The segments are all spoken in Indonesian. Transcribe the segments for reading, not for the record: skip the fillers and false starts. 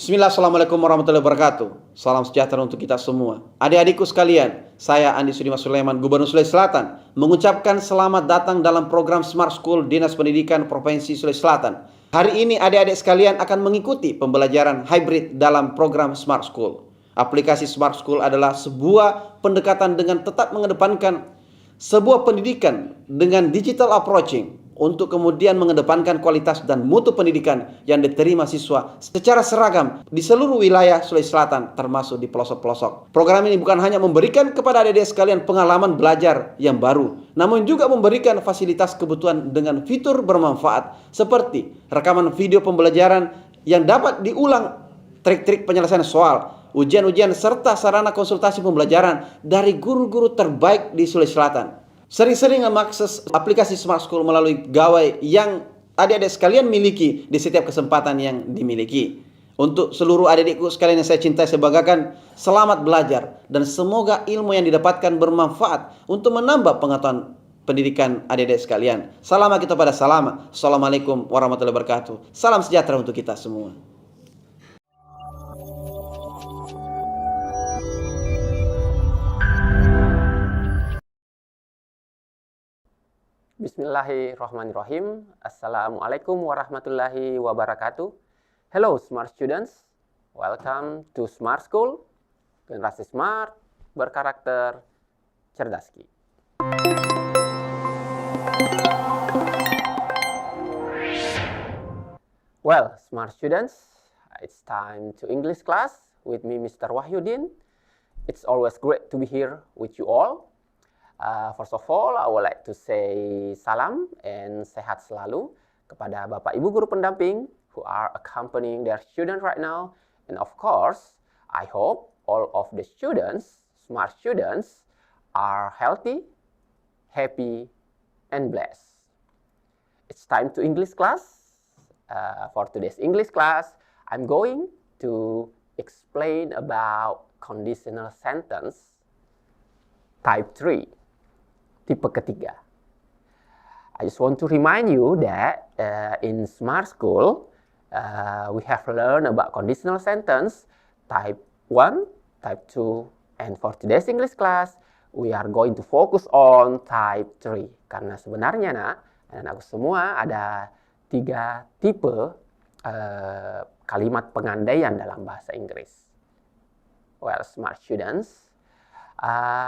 Bismillah, Assalamualaikum warahmatullahi wabarakatuh. Salam sejahtera untuk kita semua. Adik-adikku sekalian, saya Andi Sudimas Sulaiman, Gubernur Sulawesi Selatan, mengucapkan selamat datang dalam program Smart School Dinas Pendidikan Provinsi Sulawesi Selatan. Hari ini adik-adik sekalian akan mengikuti pembelajaran hybrid dalam program Smart School. Aplikasi Smart School adalah sebuah pendekatan dengan tetap mengedepankan sebuah pendidikan dengan digital approaching untuk kemudian mengedepankan kualitas dan mutu pendidikan yang diterima siswa secara seragam di seluruh wilayah Sulawesi Selatan, termasuk di pelosok-pelosok. Program ini bukan hanya memberikan kepada adik-adik sekalian pengalaman belajar yang baru, namun juga memberikan fasilitas kebutuhan dengan fitur bermanfaat seperti rekaman video pembelajaran yang dapat diulang, trik-trik penyelesaian soal, ujian-ujian, serta sarana konsultasi pembelajaran dari guru-guru terbaik di Sulawesi Selatan. Sering-sering mengakses aplikasi Smart School melalui gawai yang adik-adik sekalian miliki di setiap kesempatan yang dimiliki. Untuk seluruh adik-adikku sekalian yang saya cintai, saya banggakan, selamat belajar dan semoga ilmu yang didapatkan bermanfaat untuk menambah pengetahuan pendidikan adik-adik sekalian. Salam kita pada salam. Assalamualaikum warahmatullahi wabarakatuh. Salam sejahtera untuk kita semua. Bismillahirrahmanirrahim. Assalamualaikum warahmatullahi wabarakatuh. Hello smart students, welcome to Smart School. Generasi smart, berkarakter, cerdas ki. Well, smart students, it's time to English class with me, Mr. Wahyudin. It's always great to be here with you all. First of all, I would like to say salam and sehat selalu kepada Bapak Ibu guru pendamping who are accompanying their student right now. And of course, I hope all of the students, smart students, are healthy, happy, and blessed. It's time to English class. For today's English class, I'm going to explain about conditional sentence type 3. Tipe ketiga. I just want to remind you that in Smart School, we have learned about conditional sentence type 1, type 2, and for today's English class, we are going to focus on type 3. Karena sebenarnya anak-anakku semua ada 3 tipe kalimat pengandaian dalam bahasa Inggris. Well, smart students,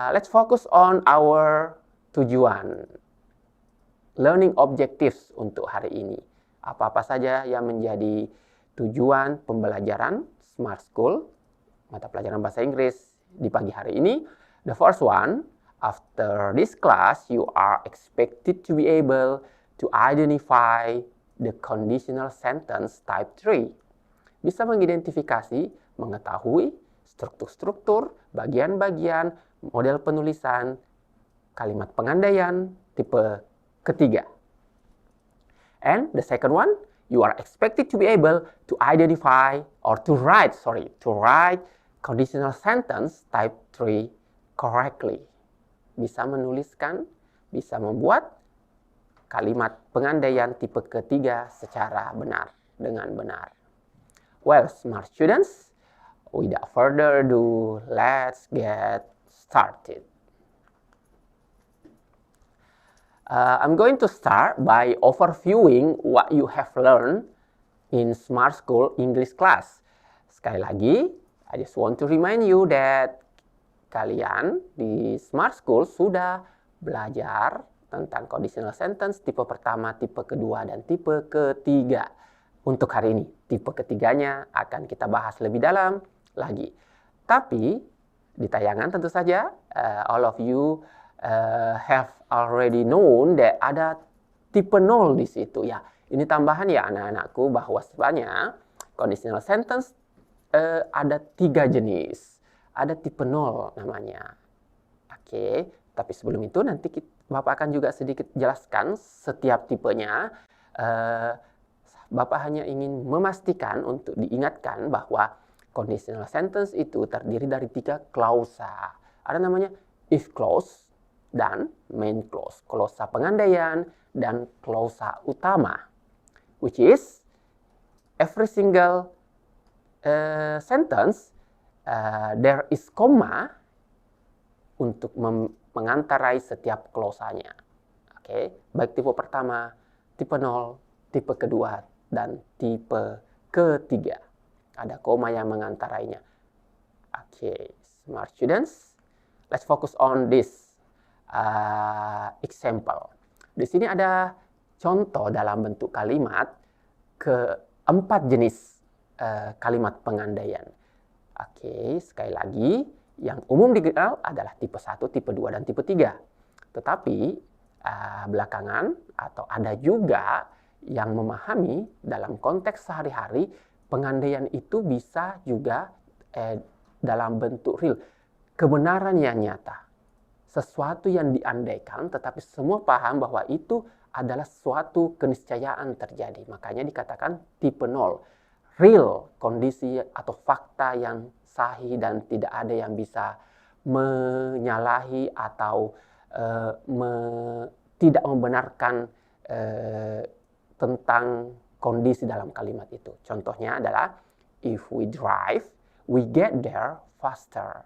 let's focus on our tujuan, learning objectives untuk hari ini. Apa-apa saja yang menjadi tujuan pembelajaran Smart School, mata pelajaran bahasa Inggris di pagi hari ini. The first one, after this class, you are expected to be able to identify the conditional sentence type 3. Bisa mengidentifikasi, mengetahui struktur-struktur, bagian-bagian, model penulisan, kalimat pengandaian tipe ketiga. And the second one, you are expected to be able to identify or to write conditional sentence type 3 correctly. Bisa menuliskan, bisa membuat kalimat pengandaian tipe ketiga secara benar, dengan benar. Well, smart students, without further ado, let's get started. I'm going to start by overviewing what you have learned in Smart School English class. Sekali lagi, I just want to remind you that kalian di Smart School sudah belajar tentang conditional sentence tipe pertama, tipe kedua, dan tipe ketiga. Untuk hari ini, tipe ketiganya akan kita bahas lebih dalam lagi. Tapi, di tayangan tentu saja, all of you have already known that ada tipe 0 di situ. Ya, ini tambahan ya anak-anakku bahwa sebenarnya conditional sentence ada 3 jenis. Ada tipe 0 namanya. Oke, tapi sebelum itu nanti Bapak akan juga sedikit jelaskan setiap tipenya. Bapak hanya ingin memastikan untuk diingatkan bahwa conditional sentence itu terdiri dari 3 klausa. Ada namanya if clause dan main clause, klausa pengandaian dan klausa utama, which is every single sentence, there is comma untuk mengantarai setiap klosanya. Oke, baik tipe pertama, tipe 0, tipe kedua, dan tipe ketiga. Ada koma yang mengantarainya. Oke, smart students, let's focus on this example. Di sini ada contoh dalam bentuk kalimat keempat jenis kalimat pengandaian. Oke, sekali lagi, yang umum dikenal adalah tipe 1, tipe 2, dan tipe 3. Tetapi belakangan atau ada juga yang memahami dalam konteks sehari-hari pengandaian itu bisa juga dalam bentuk real, kebenaran yang nyata. Sesuatu yang diandaikan tetapi semua paham bahwa itu adalah suatu keniscayaan terjadi. Makanya dikatakan tipe 0. Real, kondisi atau fakta yang sahih dan tidak ada yang bisa menyalahi atau tidak membenarkan tentang kondisi dalam kalimat itu. Contohnya adalah, if we drive, we get there faster.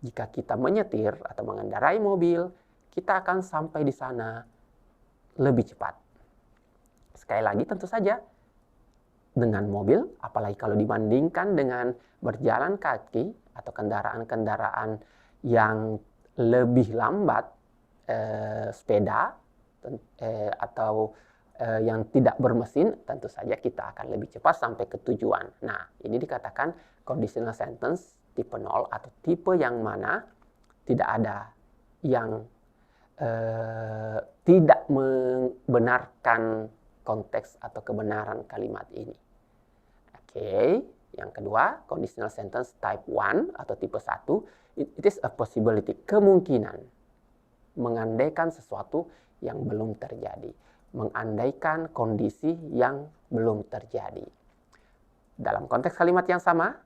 Jika kita menyetir atau mengendarai mobil, kita akan sampai di sana lebih cepat. Sekali lagi, tentu saja dengan mobil, apalagi kalau dibandingkan dengan berjalan kaki atau kendaraan-kendaraan yang lebih lambat, sepeda atau yang tidak bermesin, tentu saja kita akan lebih cepat sampai ke tujuan. Nah, ini dikatakan conditional sentence tipe 0 atau tipe yang mana tidak ada yang tidak membenarkan konteks atau kebenaran kalimat ini. Oke, yang kedua, conditional sentence type 1 atau tipe 1, it is a possibility, kemungkinan. Mengandaikan sesuatu yang belum terjadi. Mengandaikan kondisi yang belum terjadi. Dalam konteks kalimat yang sama,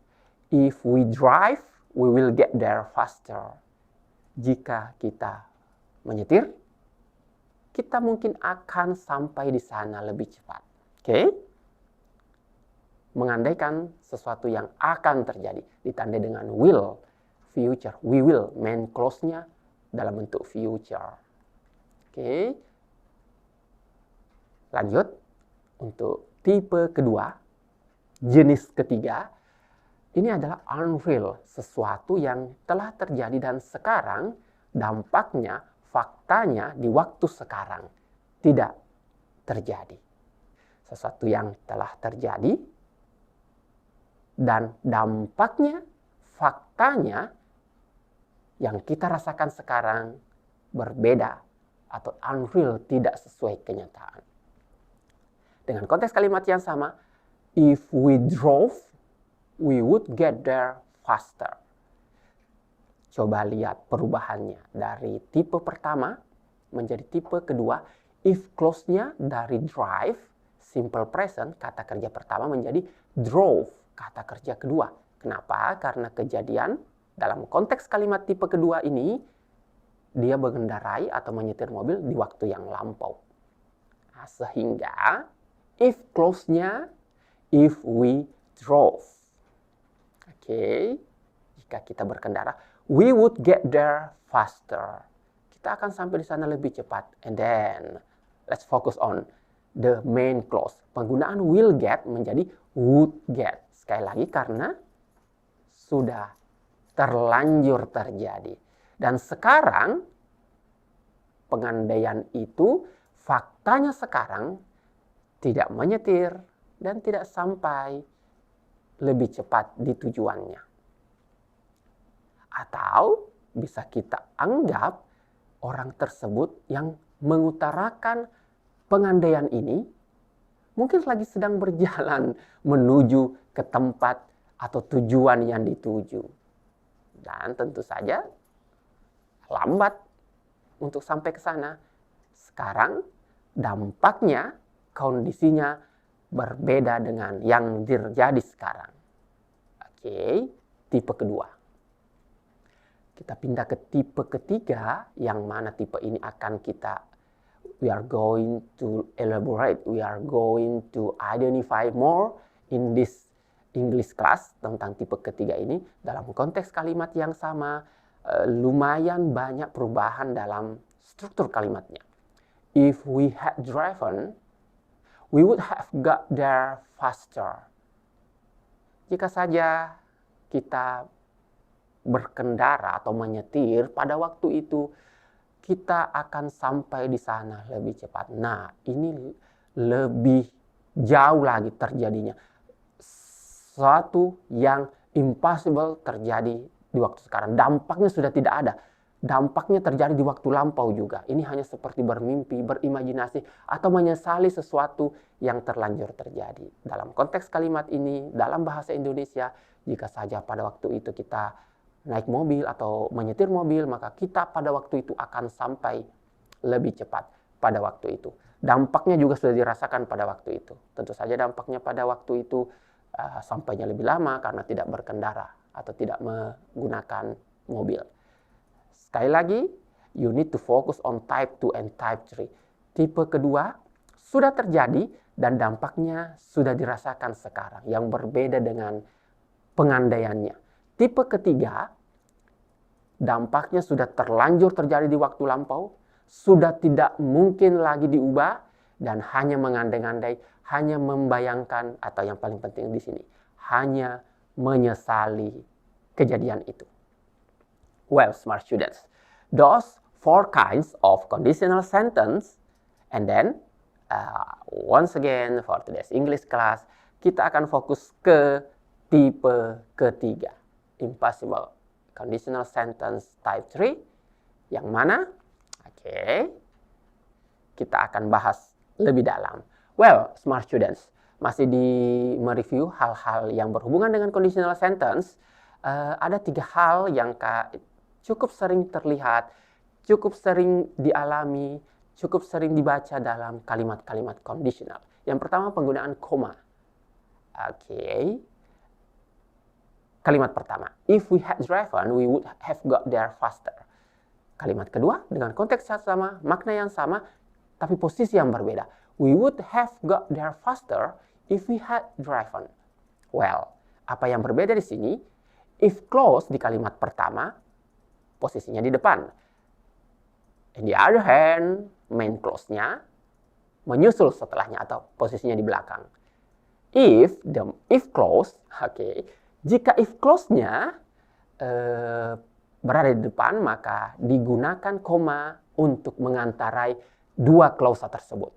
if we drive, we will get there faster. Jika kita menyetir, kita mungkin akan sampai di sana lebih cepat. Oke? Mengandaikan sesuatu yang akan terjadi, ditandai dengan will, future. We will, main clause-nya dalam bentuk future. Oke. Lanjut, untuk tipe kedua, jenis ketiga, ini adalah unreal, sesuatu yang telah terjadi dan sekarang dampaknya, faktanya di waktu sekarang tidak terjadi. Sesuatu yang telah terjadi dan dampaknya, faktanya yang kita rasakan sekarang berbeda atau unreal, tidak sesuai kenyataan. Dengan konteks kalimat yang sama, if we drove, we would get there faster. Coba lihat perubahannya dari tipe pertama menjadi tipe kedua. If clause-nya dari drive, simple present, kata kerja pertama menjadi drove, kata kerja kedua. Kenapa? Karena kejadian dalam konteks kalimat tipe kedua ini, dia mengendarai atau menyetir mobil di waktu yang lampau. Nah, sehingga if clause-nya, if we drove. Oke, jika kita berkendara, we would get there faster. Kita akan sampai di sana lebih cepat. And then, let's focus on the main clause. Penggunaan will get menjadi would get. Sekali lagi karena sudah terlanjur terjadi. Dan sekarang, pengandaian itu, faktanya sekarang tidak menyetir dan tidak sampai lebih cepat di tujuannya. Atau bisa kita anggap orang tersebut yang mengutarakan pengandaian ini mungkin lagi sedang berjalan menuju ke tempat atau tujuan yang dituju. Dan tentu saja lambat untuk sampai ke sana. Sekarang dampaknya, kondisinya berbeda dengan yang terjadi sekarang. Oke, tipe kedua. Kita pindah ke tipe ketiga, yang mana tipe ini akan we are going to elaborate, we are going to identify more in this English class tentang tipe ketiga ini dalam konteks kalimat yang sama, lumayan banyak perubahan dalam struktur kalimatnya. If we had driven, we would have got there faster. Jika saja kita berkendara atau menyetir pada waktu itu, kita akan sampai di sana lebih cepat. Nah, ini lebih jauh lagi terjadinya. Suatu yang impossible terjadi di waktu sekarang. Dampaknya sudah tidak ada. Dampaknya terjadi di waktu lampau juga. Ini hanya seperti bermimpi, berimajinasi, atau menyesali sesuatu yang terlanjur terjadi. Dalam konteks kalimat ini, dalam bahasa Indonesia, jika saja pada waktu itu kita naik mobil atau menyetir mobil, maka kita pada waktu itu akan sampai lebih cepat pada waktu itu. Dampaknya juga sudah dirasakan pada waktu itu. Tentu saja dampaknya pada waktu itu sampainya lebih lama karena tidak berkendara atau tidak menggunakan mobil. Sekali lagi, you need to focus on type 2 and type 3. Tipe kedua sudah terjadi dan dampaknya sudah dirasakan sekarang, yang berbeda dengan pengandaiannya. Tipe ketiga, dampaknya sudah terlanjur terjadi di waktu lampau, sudah tidak mungkin lagi diubah, dan hanya mengandai-andai, hanya membayangkan, atau yang paling penting di sini, hanya menyesali kejadian itu. Well, smart students, those 4 kinds of conditional sentence, and then once again for today's English class, kita akan fokus ke tipe ketiga, impossible conditional sentence type 3, yang mana? Oke, kita akan bahas lebih dalam. Well, smart students, masih di mereview hal-hal yang berhubungan dengan conditional sentence. Ada 3 hal yang cukup sering terlihat, cukup sering dialami, cukup sering dibaca dalam kalimat-kalimat conditional. Yang pertama, penggunaan koma. Oke. Kalimat pertama, if we had driven, we would have got there faster. Kalimat kedua, dengan konteks yang sama, makna yang sama, tapi posisi yang berbeda. We would have got there faster if we had driven. Well, apa yang berbeda di sini? If clause di kalimat pertama, posisinya di depan. On the other hand, main clause-nya menyusul setelahnya atau posisinya di belakang. If clause, jika if clause-nya berada di depan, maka digunakan koma untuk mengantarai 2 klausa tersebut.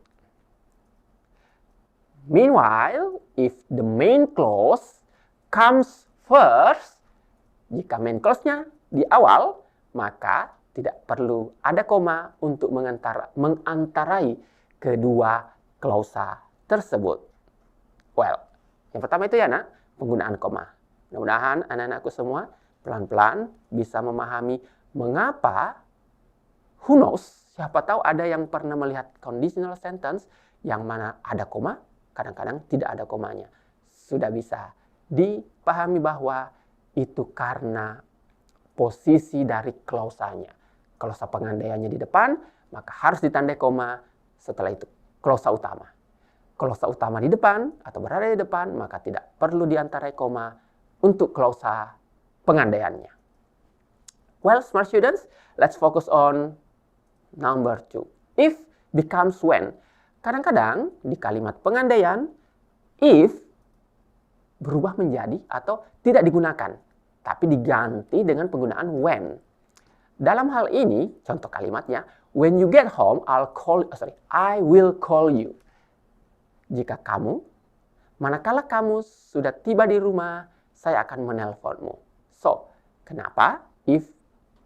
Meanwhile, if the main clause comes first, jika main clause-nya di awal, maka tidak perlu ada koma untuk mengantarai kedua klausa tersebut. Well, yang pertama itu ya nak, penggunaan koma. Mudah-mudahan anak-anakku semua pelan-pelan bisa memahami mengapa, who knows, siapa tahu ada yang pernah melihat conditional sentence yang mana ada koma, kadang-kadang tidak ada komanya. Sudah bisa dipahami bahwa itu karena posisi dari klausanya. Klausa pengandaiannya di depan, maka harus ditandai koma, setelah itu klausa utama. Klausa utama di depan atau berada di depan, maka tidak perlu diantarai koma untuk klausa pengandaiannya. Well, smart students, let's focus on number 2. If becomes when. Kadang-kadang di kalimat pengandaian, if berubah menjadi atau tidak digunakan, tapi diganti dengan penggunaan when. Dalam hal ini, contoh kalimatnya, when you get home, I will call you. Jika kamu, manakala kamu sudah tiba di rumah, saya akan menelponmu. So, kenapa if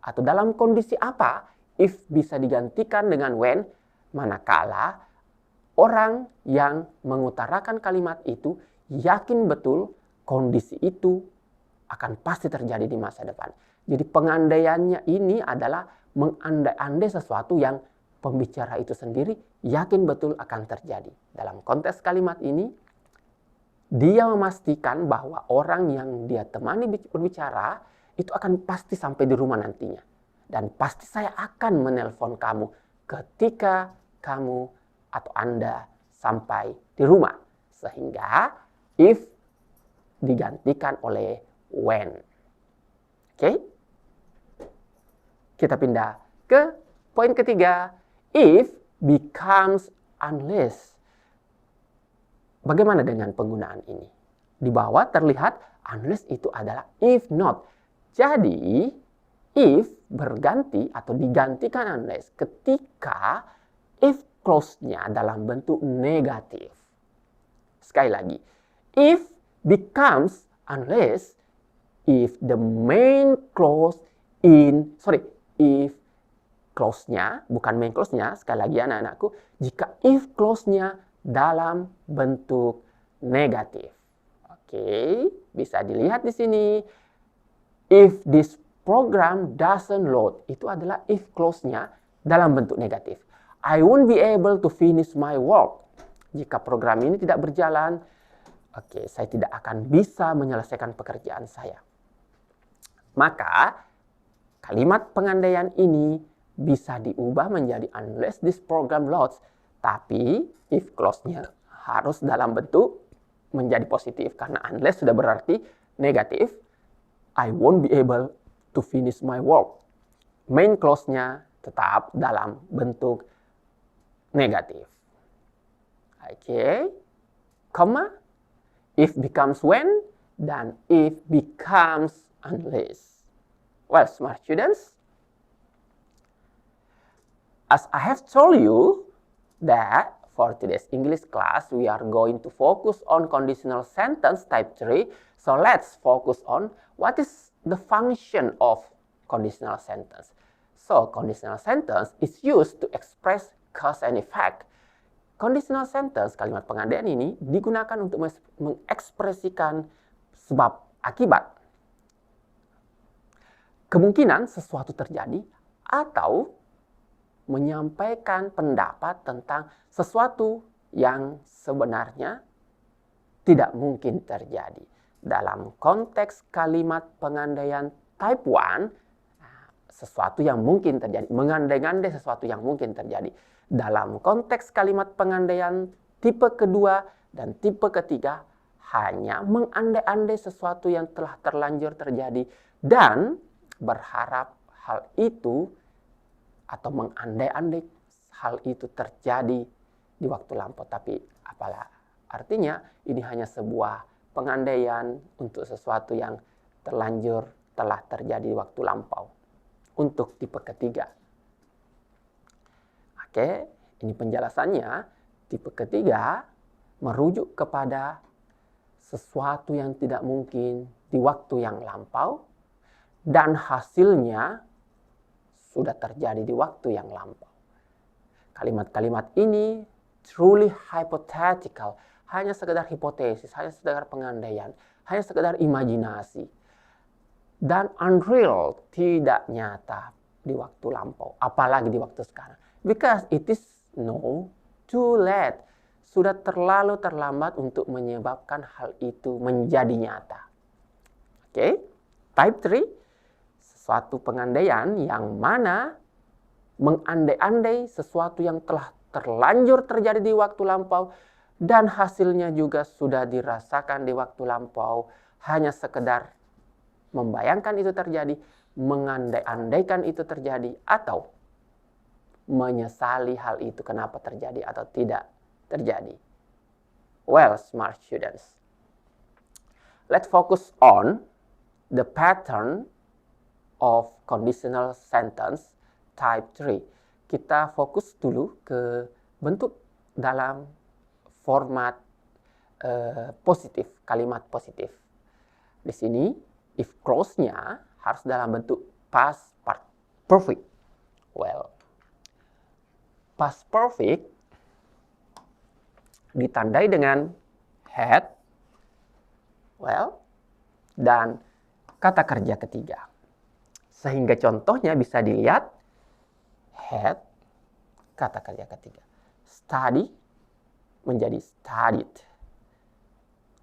atau dalam kondisi apa if bisa digantikan dengan when, manakala orang yang mengutarakan kalimat itu yakin betul kondisi itu akan pasti terjadi di masa depan. Jadi pengandaiannya ini adalah mengandai-andai sesuatu yang pembicara itu sendiri yakin betul akan terjadi. Dalam konteks kalimat ini, dia memastikan bahwa orang yang dia temani berbicara itu akan pasti sampai di rumah nantinya. Dan pasti saya akan menelpon kamu ketika kamu atau Anda sampai di rumah. Sehingga if digantikan oleh when. Oke? Kita pindah ke poin ketiga. If becomes unless. Bagaimana dengan penggunaan ini? Di bawah terlihat unless itu adalah if not. Jadi, if berganti atau digantikan unless ketika if clause-nya dalam bentuk negatif. Sekali lagi, if becomes unless if the main clause if clause-nya, bukan main clause-nya, sekali lagi anak-anakku, jika if clause-nya dalam bentuk negatif. Oke, bisa dilihat di sini. If this program doesn't load, itu adalah if clause-nya dalam bentuk negatif. I won't be able to finish my work. Jika program ini tidak berjalan, saya tidak akan bisa menyelesaikan pekerjaan saya. Maka, kalimat pengandaian ini bisa diubah menjadi unless this program loads. Tapi, if clause-nya harus dalam bentuk menjadi positif. Karena unless sudah berarti negatif. I won't be able to finish my work. Main clause-nya tetap dalam bentuk negatif. Oke. Comma. If becomes when. Dan if becomes unless. Well, smart students. As I have told you that for today's English class, we are going to focus on conditional sentence type 3. So let's focus on what is the function of conditional sentence. So conditional sentence is used to express cause and effect. Conditional sentence, kalimat pengandaian ini digunakan untuk mengekspresikan sebab akibat. Kemungkinan sesuatu terjadi atau menyampaikan pendapat tentang sesuatu yang sebenarnya tidak mungkin terjadi. Dalam konteks kalimat pengandaian type 1, sesuatu yang mungkin terjadi, mengandai-andai sesuatu yang mungkin terjadi. Dalam konteks kalimat pengandaian tipe kedua dan tipe ketiga, hanya mengandai-andai sesuatu yang telah terlanjur terjadi dan berharap hal itu atau mengandai-andai hal itu terjadi di waktu lampau. Tapi apalah artinya, ini hanya sebuah pengandaian untuk sesuatu yang terlanjur telah terjadi di waktu lampau. Untuk tipe ketiga. Oke, ini penjelasannya. Tipe ketiga merujuk kepada sesuatu yang tidak mungkin di waktu yang lampau dan hasilnya sudah terjadi di waktu yang lampau. Kalimat-kalimat ini truly hypothetical, hanya sekedar hipotesis, hanya sekedar pengandaian, hanya sekedar imajinasi. Dan unreal, tidak nyata di waktu lampau, apalagi di waktu sekarang. Because it is too late. Sudah terlalu terlambat untuk menyebabkan hal itu menjadi nyata. Oke, type 3, sesuatu pengandaian yang mana mengandai-andai sesuatu yang telah terlanjur terjadi di waktu lampau dan hasilnya juga sudah dirasakan di waktu lampau, hanya sekedar membayangkan itu terjadi, mengandai-andaikan itu terjadi, atau menyesali hal itu kenapa terjadi atau tidak terjadi. Well, smart students, let's focus on the pattern of conditional sentence type 3. Kita fokus dulu ke bentuk dalam format positif, kalimat positif. Di sini, if clause-nya harus dalam bentuk past perfect. Well, past perfect ditandai dengan had, well, dan kata kerja ketiga. Sehingga contohnya bisa dilihat had, kata kerja ketiga. Study menjadi studied.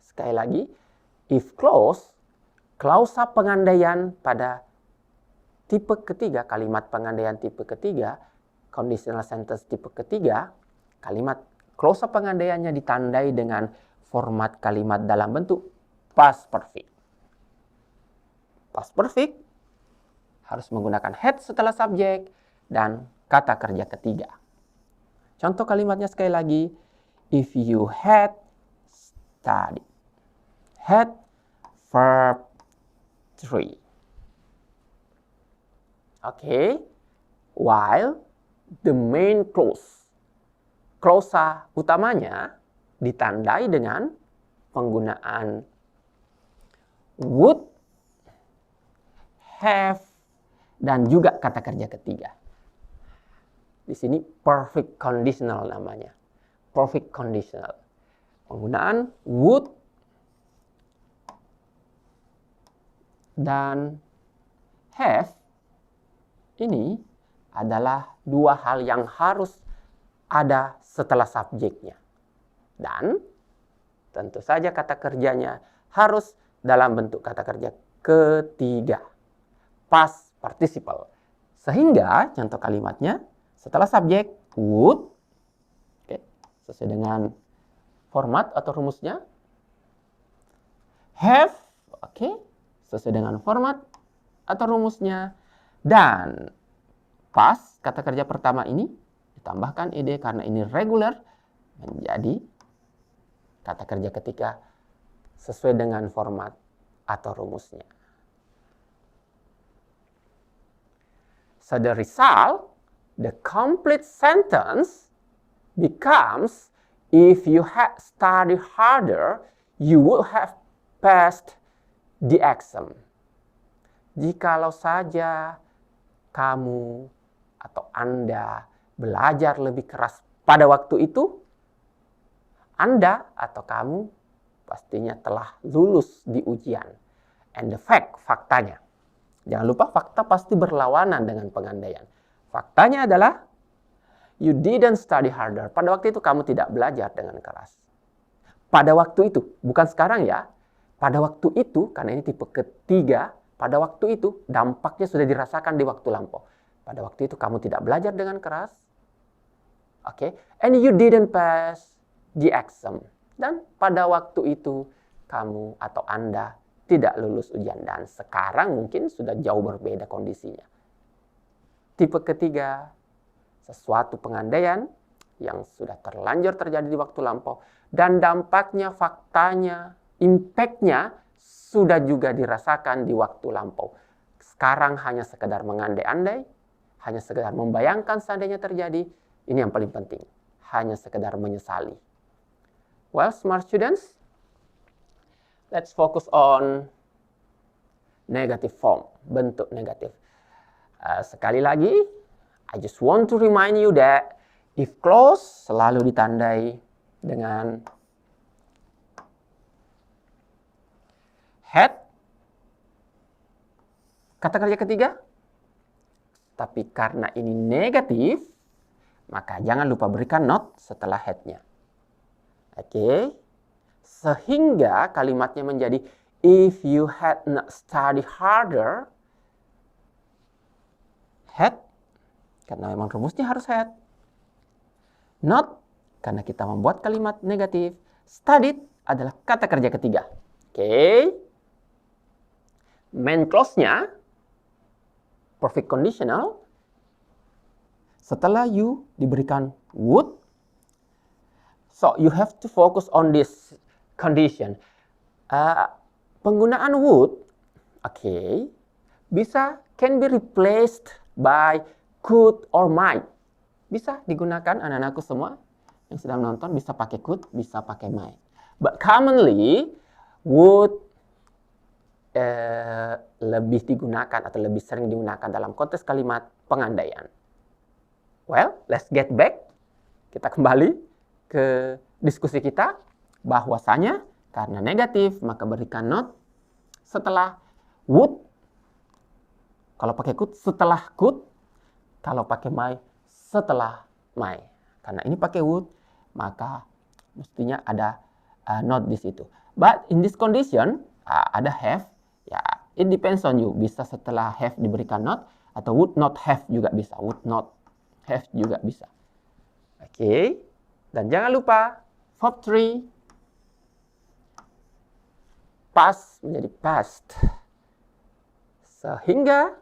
Sekali lagi, if clause, klausa pengandaian pada tipe ketiga, kalimat pengandaian tipe ketiga, conditional sentence tipe ketiga, kalimat klausa pengandaiannya ditandai dengan format kalimat dalam bentuk past perfect. Past perfect harus menggunakan had setelah subjek dan kata kerja ketiga. Contoh kalimatnya sekali lagi, if you had studied. Had verb 3. Okay. While the main clause, klausa utamanya ditandai dengan penggunaan would, have, dan juga kata kerja ketiga. Di sini perfect conditional namanya. Perfect conditional. Penggunaan would dan have ini adalah dua hal yang harus ada setelah subjeknya. Dan tentu saja kata kerjanya harus dalam bentuk kata kerja ketiga. Past participle. Sehingga contoh kalimatnya setelah subjek would, oke, sesuai dengan format atau rumusnya. Have, oke, sesuai dengan format atau rumusnya. Dan past, kata kerja pertama ini, ditambahkan ed karena ini regular, menjadi kata kerja ketiga sesuai dengan format atau rumusnya. So the result, the complete sentence becomes, if you had studied harder, you would have passed the exam. Jikalau saja kamu atau Anda belajar lebih keras pada waktu itu, Anda atau kamu pastinya telah lulus di ujian. And the fact, faktanya. Jangan lupa fakta pasti berlawanan dengan pengandaian. Faktanya adalah you didn't study harder. Pada waktu itu kamu tidak belajar dengan keras. Pada waktu itu, bukan sekarang ya. Pada waktu itu, karena ini tipe ketiga, pada waktu itu dampaknya sudah dirasakan di waktu lampau. Pada waktu itu kamu tidak belajar dengan keras. Oke, and you didn't pass the exam. Dan pada waktu itu kamu atau Anda tidak lulus ujian. Dan sekarang mungkin sudah jauh berbeda kondisinya. Tipe ketiga, sesuatu pengandaian yang sudah terlanjur terjadi di waktu lampau. Dan dampaknya, faktanya, impact-nya sudah juga dirasakan di waktu lampau. Sekarang hanya sekedar mengandai-andai, hanya sekedar membayangkan seandainya terjadi. Ini yang paling penting, hanya sekedar menyesali. Well, smart students, let's focus on negative form, bentuk negatif. Sekali lagi, I just want to remind you that if clause selalu ditandai dengan had, kata kerja ketiga. Tapi karena ini negatif, maka jangan lupa berikan not setelah had-nya. Oke. Sehingga kalimatnya menjadi if you had not studied harder, had, karena memang rumusnya harus had. Not, karena kita membuat kalimat negatif. Studied adalah kata kerja ketiga. Oke. Main clause-nya, perfect conditional, setelah you diberikan would, so you have to focus on this condition. Penggunaan would, okay, can be replaced by could or might. Bisa digunakan anak-anakku semua yang sedang menonton, bisa pakai could, bisa pakai might. But commonly, would lebih digunakan atau lebih sering digunakan dalam konteks kalimat pengandaian. Well, let's get back. Kita kembali ke diskusi kita. Bahwasanya karena negatif, maka berikan not setelah would. Kalau pakai could, setelah could. Kalau pakai might, setelah might. Karena ini pakai would, maka mestinya ada not di situ. But in this condition, ada have. Ya, it depends on you. Bisa setelah have diberikan not, atau would not have juga bisa. Would not have juga bisa. Oke. Dan jangan lupa, verb 3. past menjadi past. Sehingga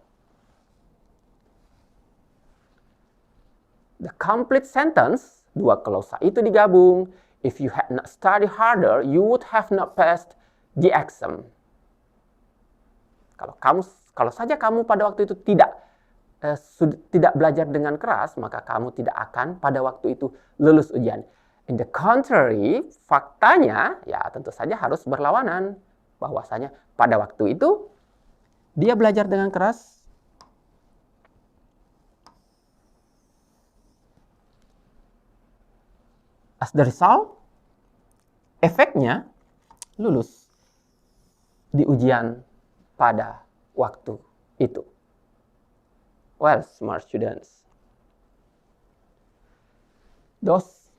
the complete sentence, dua klausa itu digabung. If you had not studied harder, you would have not passed the exam. Kalau saja kamu pada waktu itu tidak belajar dengan keras, maka kamu tidak akan pada waktu itu lulus ujian. In the contrary, faktanya ya tentu saja harus berlawanan. Bahwasanya pada waktu itu dia belajar dengan keras. As the result, efeknya lulus di ujian pada waktu itu. Well, smart students, those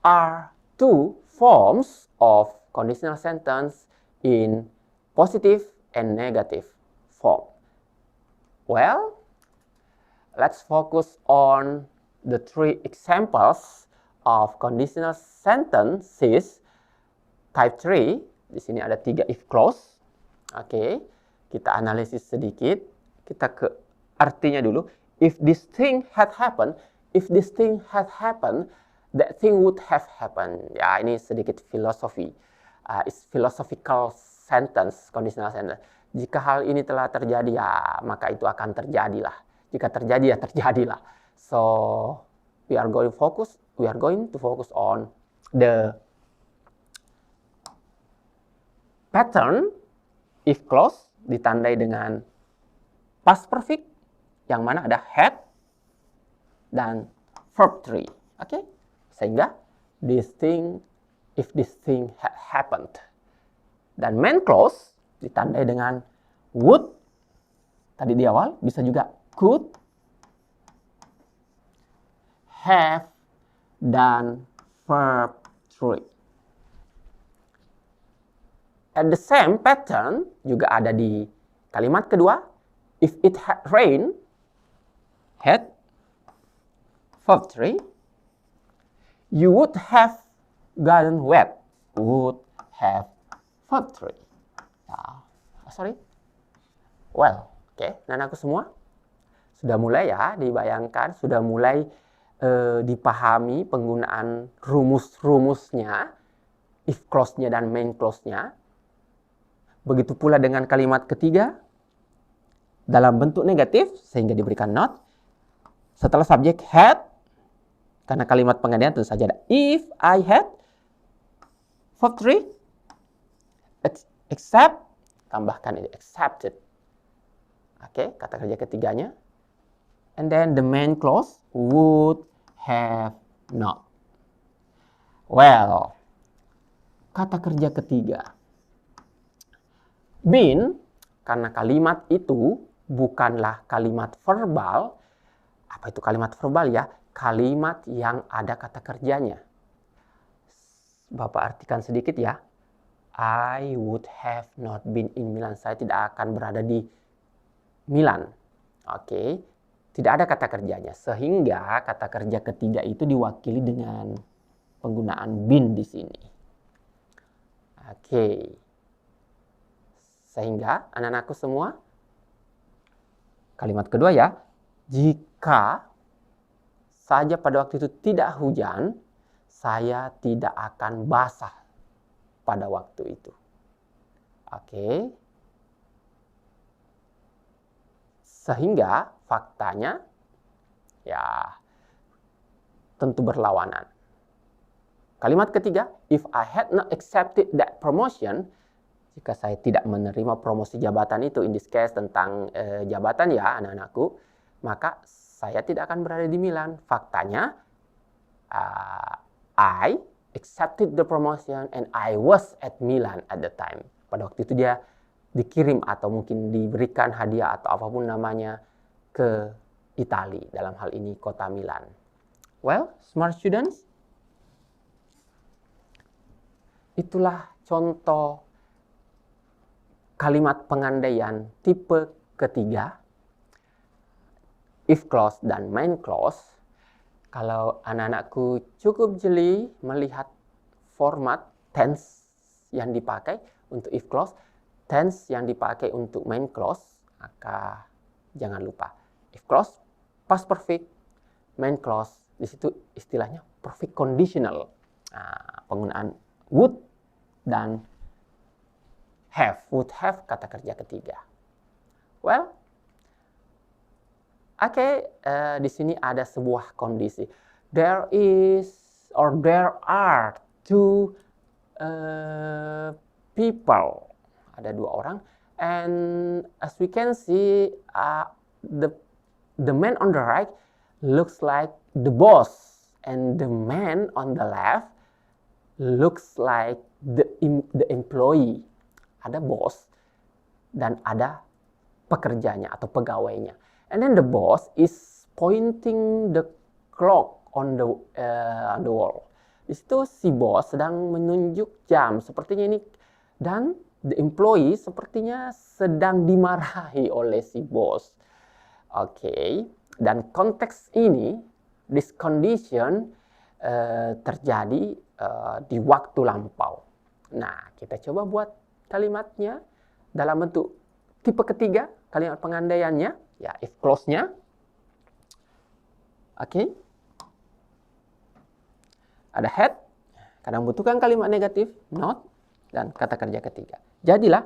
are two forms of conditional sentence in positive and negative form. Well, let's focus on the three examples of conditional sentences type 3. Di sini ada 3 if clause. Oke, kita analisis sedikit. Kita ke artinya dulu. If this thing had happened, that thing would have happened. Ya, ini sedikit filosofi. It's philosophical sentence, conditional sentence. Jika hal ini telah terjadi, ya maka itu akan terjadilah. Jika terjadi, ya terjadilah. So, we are going to focus on the pattern if clause ditandai dengan past perfect yang mana ada had dan verb 3. Oke? Sehingga if this thing had happened. Dan main clause ditandai dengan would tadi di awal, bisa juga could, have, dan verb 3. And the same pattern juga ada di kalimat kedua. If it had rained, had, verb 3. You would have gotten wet, would have, verb 3. Sorry. Well, oke, anak-anakku semua. Sudah mulai ya dibayangkan, sudah mulai dipahami penggunaan rumus-rumusnya, if clause-nya dan main clause-nya. Begitu pula dengan kalimat ketiga, dalam bentuk negatif, sehingga diberikan not. Setelah subjek had, karena kalimat penggantian tentu saja ada if I had, verb 3, except, tambahkan ini, accepted. Oke, kata kerja ketiganya. And then the main clause, would have not. Well, kata kerja ketiga. Been, karena kalimat itu bukanlah kalimat verbal. Apa itu kalimat verbal ya? Kalimat yang ada kata kerjanya. Bapak artikan sedikit ya. I would have not been in Milan. Saya tidak akan berada di Milan. Oke. Tidak ada kata kerjanya. Sehingga kata kerja ketiga itu diwakili dengan penggunaan been di sini. Oke. Sehingga anak-anakku semua, kalimat kedua ya, jika saja pada waktu itu tidak hujan, saya tidak akan basah pada waktu itu. Oke. Sehingga faktanya ya tentu berlawanan. Kalimat ketiga, if I had not accepted that promotion, jika saya tidak menerima promosi jabatan itu, in this case tentang jabatan ya anak-anakku, maka saya tidak akan berada di Milan. Faktanya, I accepted the promotion and I was at Milan at the time. Pada waktu itu dia dikirim atau mungkin diberikan hadiah atau apapun namanya ke Italia, dalam hal ini kota Milan. Well, smart students, itulah contoh kalimat pengandaian tipe ketiga, if clause dan main clause. Kalau anak-anakku cukup jeli melihat format tense yang dipakai, untuk if clause, tense yang dipakai untuk main clause, maka jangan lupa. If clause, past perfect, main clause, di situ istilahnya perfect conditional. Nah, penggunaan would dan have, would have kata kerja ketiga. Well, di sini ada sebuah kondisi. There are two people. Ada dua orang. And as we can see, the man on the right looks like the boss, and the man on the left looks like the employee. Ada bos dan ada pekerjanya atau pegawainya. And then the boss is pointing the clock on the wall. Di situ si bos sedang menunjuk jam sepertinya ini, dan the employee sepertinya sedang dimarahi oleh si bos. Oke, dan konteks ini, this condition terjadi di waktu lampau. Nah, kita coba buat kalimatnya dalam bentuk tipe ketiga, kalimat pengandaiannya, ya if clause-nya. Oke. Ada had, kadang butuhkan kalimat negatif, not, dan kata kerja ketiga. Jadilah,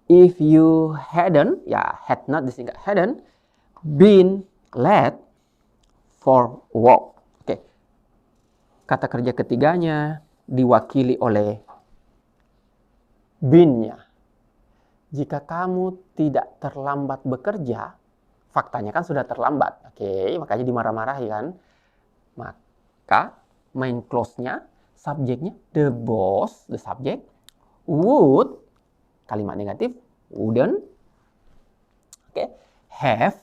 if you hadn't, ya had not disingkat hadn't, been late for work. Oke. Kata kerja ketiganya diwakili oleh been-nya. Jika kamu tidak terlambat bekerja, faktanya kan sudah terlambat. Oke, makanya dimarah-marahi kan. Maka main clause-nya, subjeknya, the boss, the subject, would, kalimat negatif, wouldn't, have,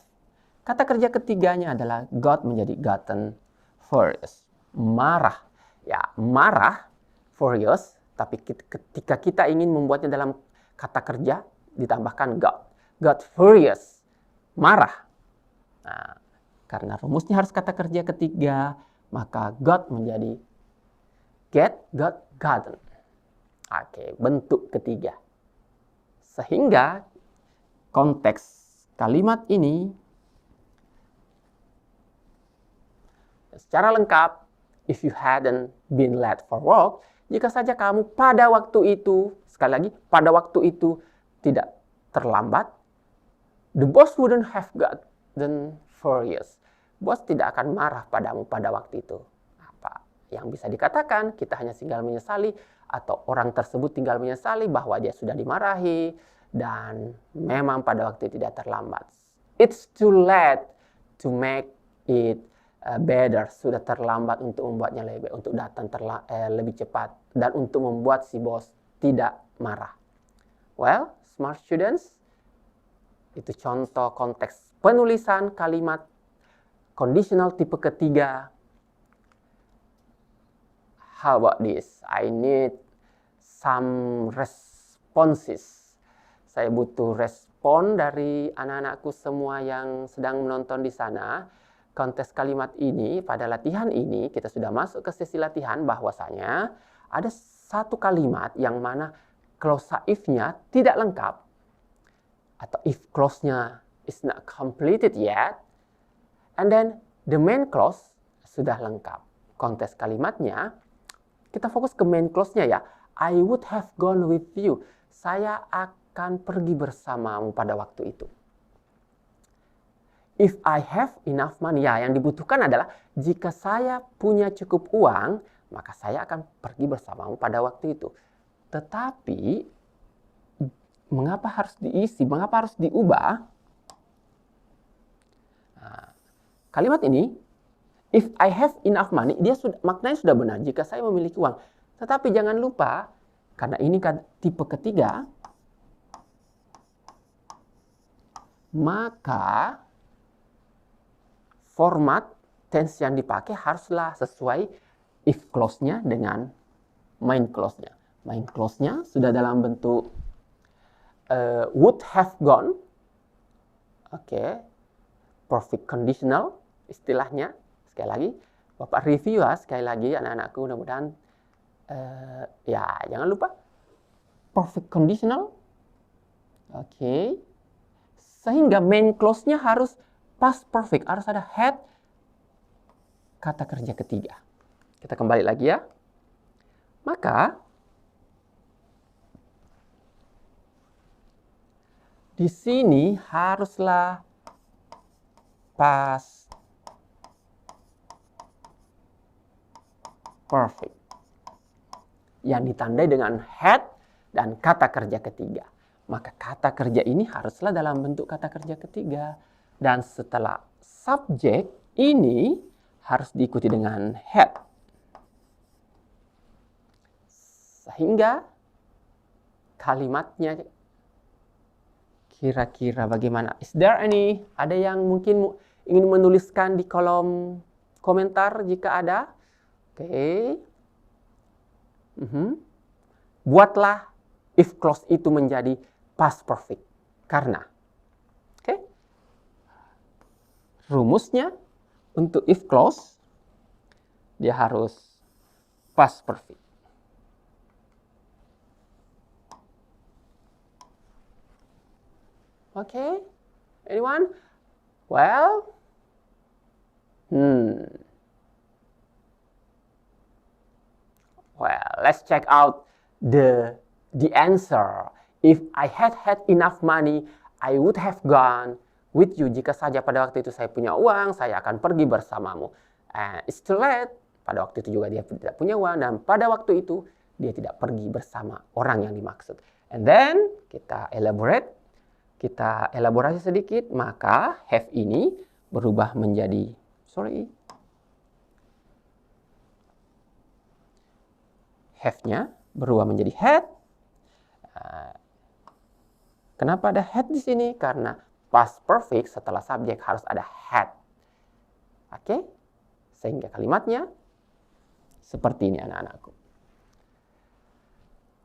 kata kerja ketiganya adalah got menjadi gotten, furious, marah. Ya, marah, furious, tapi ketika kita ingin membuatnya dalam kata kerja, ditambahkan got furious, marah. Nah, karena rumusnya harus kata kerja ketiga, maka got menjadi get, got, gotten. Oke, bentuk ketiga. Sehingga konteks kalimat ini secara lengkap, if you hadn't been late for work, jika saja kamu pada waktu itu, sekali lagi, pada waktu itu tidak terlambat, the boss wouldn't have gotten furious. Bos tidak akan marah padamu pada waktu itu. Apa yang bisa dikatakan, kita hanya tinggal menyesali, atau orang tersebut tinggal menyesali bahwa dia sudah dimarahi, dan memang pada waktu itu tidak terlambat. It's too late to make it better. Sudah terlambat untuk membuatnya lebih baik, untuk datang lebih cepat, dan untuk membuat si bos tidak marah. Well, smart students, itu contoh konteks penulisan kalimat conditional tipe ketiga. How about this? I need some responses. Saya butuh respon dari anak-anakku semua yang sedang menonton di sana. Konteks kalimat ini, pada latihan ini, kita sudah masuk ke sesi latihan bahwasanya ada satu kalimat yang mana klausa if-nya tidak lengkap, atau if clause-nya is not completed yet, and then the main clause sudah lengkap. Konteks kalimatnya, kita fokus ke main clause-nya ya. I would have gone with you. Saya akan pergi bersamamu pada waktu itu. If I have enough money, ya yang dibutuhkan adalah jika saya punya cukup uang, maka saya akan pergi bersamamu pada waktu itu. Tetapi, mengapa harus diisi? Mengapa harus diubah? Nah, kalimat ini, if I have enough money, maknanya sudah benar jika saya memiliki uang. Tetapi jangan lupa, karena ini kan tipe ketiga, maka format tense yang dipakai haruslah sesuai if clause-nya dengan main clause-nya. Main clause-nya sudah dalam bentuk would have gone. Oke. Perfect conditional istilahnya. Sekali lagi, Bapak review ya sekali lagi anak-anakku, mudah-mudahan ya jangan lupa perfect conditional. Oke. Sehingga main clause-nya harus past perfect, harus ada had kata kerja ketiga. Kita kembali lagi ya. Maka di sini haruslah past perfect yang ditandai dengan had dan kata kerja ketiga. Maka kata kerja ini haruslah dalam bentuk kata kerja ketiga. Dan setelah subjek ini harus diikuti dengan had. Sehingga kalimatnya kira-kira bagaimana? Is there any? Ada yang mungkin ingin menuliskan di kolom komentar jika ada? Oke. Buatlah if clause itu menjadi past perfect. Karena, rumusnya untuk if clause, dia harus past perfect. Okay, anyone? Well, let's check out the answer. If I had enough money, I would have gone with you. Jika saja pada waktu itu saya punya uang, saya akan pergi bersamamu. It's too late. Pada waktu itu juga dia tidak punya uang, dan pada waktu itu dia tidak pergi bersama orang yang dimaksud. And then kita elaborasi sedikit, maka have ini berubah menjadi, have-nya berubah menjadi had. Kenapa ada had di sini? Karena past perfect setelah subjek harus ada had. Oke? Sehingga kalimatnya seperti ini anak-anakku.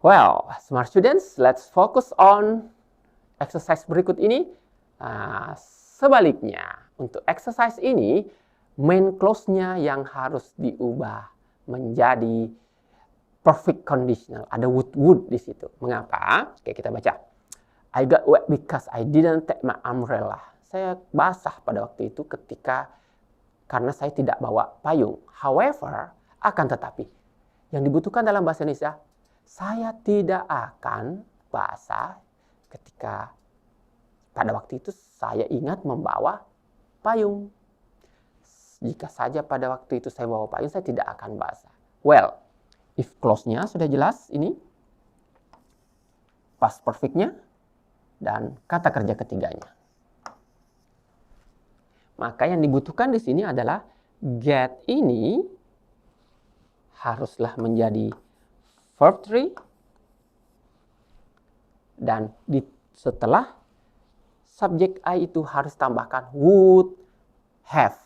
Well, smart students, let's focus on exercise berikut ini. Sebaliknya, untuk exercise ini, main clause-nya yang harus diubah menjadi perfect conditional. Ada would di situ. Mengapa? Oke, kita baca. I got wet because I didn't take my umbrella. Saya basah pada waktu itu karena saya tidak bawa payung. However, akan tetapi, yang dibutuhkan dalam bahasa Indonesia, saya tidak akan basah ketika pada waktu itu saya ingat membawa payung. Jika saja pada waktu itu saya bawa payung, saya tidak akan basah. Well, if clause-nya sudah jelas ini, past perfect-nya, dan kata kerja ketiganya. Maka yang dibutuhkan di sini adalah get ini haruslah menjadi verb 3, dan setelah subjek I itu harus tambahkan would have.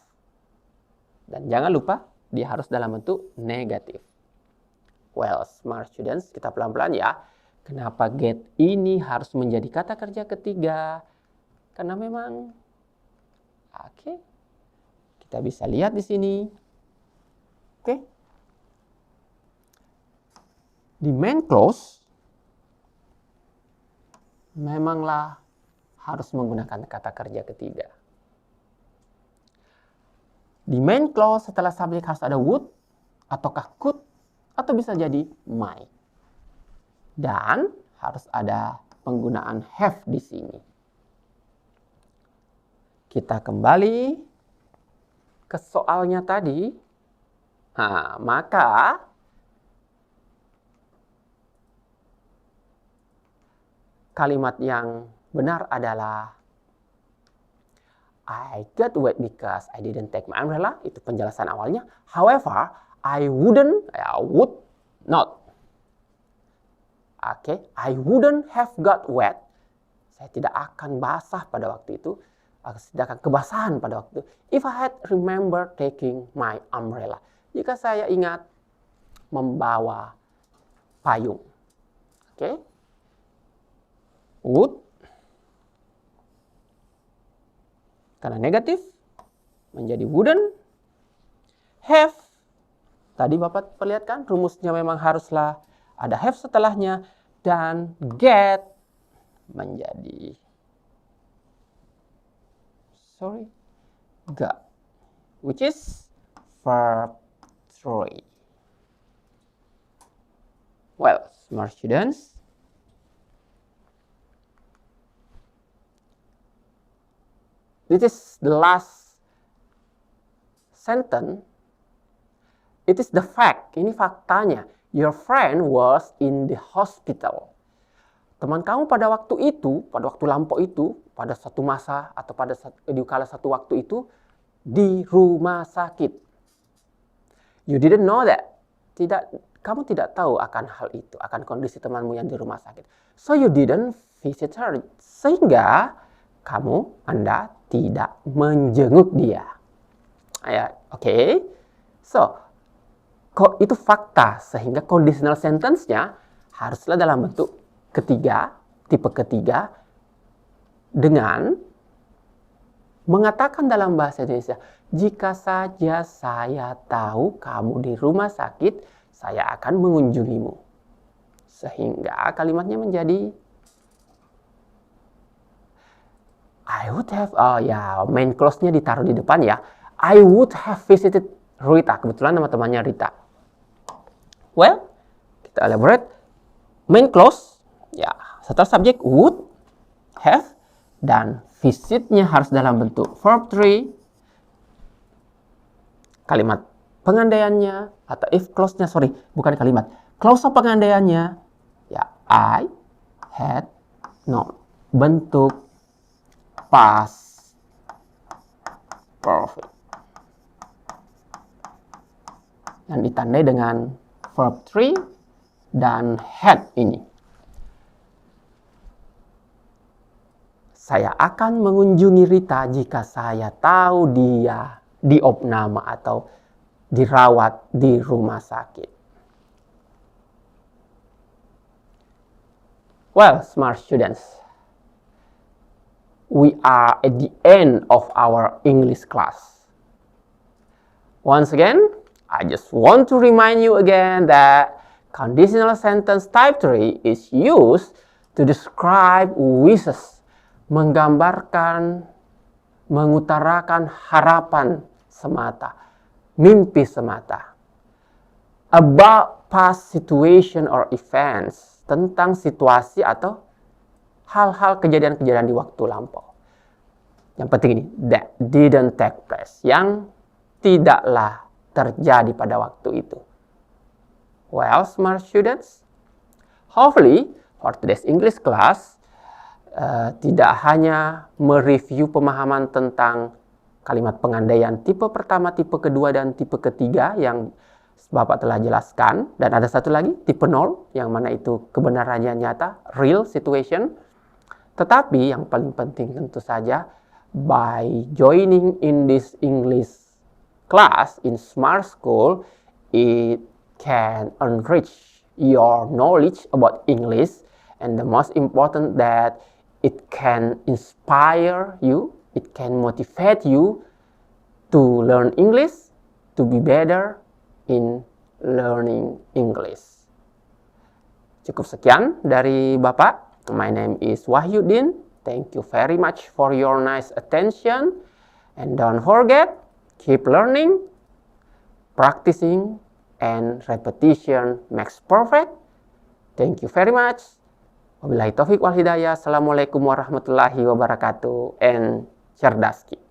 Dan jangan lupa dia harus dalam bentuk negatif. Well, smart students, kita pelan-pelan ya. Kenapa get ini harus menjadi kata kerja ketiga? Karena memang, kita bisa lihat di sini. Di main clause, memanglah harus menggunakan kata kerja ketiga. Di main clause setelah subjek harus ada would, ataukah could, atau bisa jadi might. Dan harus ada penggunaan have di sini. Kita kembali ke soalnya tadi. Maka kalimat yang benar adalah I got wet because I didn't take my umbrella. Itu penjelasan awalnya. However, I would not. I wouldn't have got wet. Saya tidak akan basah pada waktu itu. Tidak akan kebasahan pada waktu itu. If I had remember taking my umbrella. Jika saya ingat membawa payung. Would. Karena negatif. Menjadi wouldn't. Have. Tadi Bapak perlihatkan rumusnya memang haruslah ada have setelahnya. dan get menjadi got, which is verb 3. Well, smart students, this is the last sentence. It is the fact. Ini faktanya. Your friend was in the hospital. Teman kamu pada waktu itu, pada waktu lampau itu, pada satu masa atau di kala satu waktu itu di rumah sakit. You didn't know that. Kamu tidak tahu akan hal itu, akan kondisi temanmu yang di rumah sakit. So you didn't visit her. Sehingga Anda tidak menjenguk dia. Oke. So, kok itu fakta, sehingga conditional sentence-nya haruslah dalam bentuk ketiga, tipe ketiga, dengan mengatakan dalam bahasa Indonesia, jika saja saya tahu kamu di rumah sakit, saya akan mengunjungimu. Sehingga kalimatnya menjadi I would have, main clause-nya ditaruh di depan ya. I would have visited Rita. Kebetulan nama temannya Rita. Well, kita elaborate. Main clause, ya, setelah subjek would, have, dan visitnya harus dalam bentuk verb 3. Kalimat pengandaiannya, atau if clause-nya, bukan kalimat. Clause pengandaiannya, ya, I had not. Bentuk past perfect. Dan ditandai dengan verb 3 dan had ini. Saya akan mengunjungi Rita jika saya tahu dia diopname atau dirawat di rumah sakit. Well, smart students, we are at the end of our English class. Once again, I just want to remind you again that conditional sentence type 3 is used to describe wishes, menggambarkan, mengutarakan harapan semata, mimpi semata, about past situation or events, tentang situasi atau hal-hal kejadian-kejadian di waktu lampau. Yang penting ini, that didn't take place, yang tidaklah terjadi pada waktu itu. Well, smart students, hopefully for today's English class, tidak hanya mereview pemahaman tentang kalimat pengandaian tipe pertama, tipe kedua, dan tipe ketiga yang Bapak telah jelaskan. Dan ada satu lagi, tipe 0, yang mana itu kebenarannya nyata, real situation. Tetapi yang paling penting tentu saja, by joining in this English class in Smart School, it can enrich your knowledge about English, and the most important that it can inspire you, it can motivate you to learn English, to be better in learning English. Cukup sekian dari Bapak. My name is Wahyudin. Thank you very much for your nice attention, and don't forget, keep learning, practicing, and repetition makes perfect. Thank you very much. Wabillahi taufiq wal hidayah. Assalamualaikum warahmatullahi wabarakatuh. And cerdaski.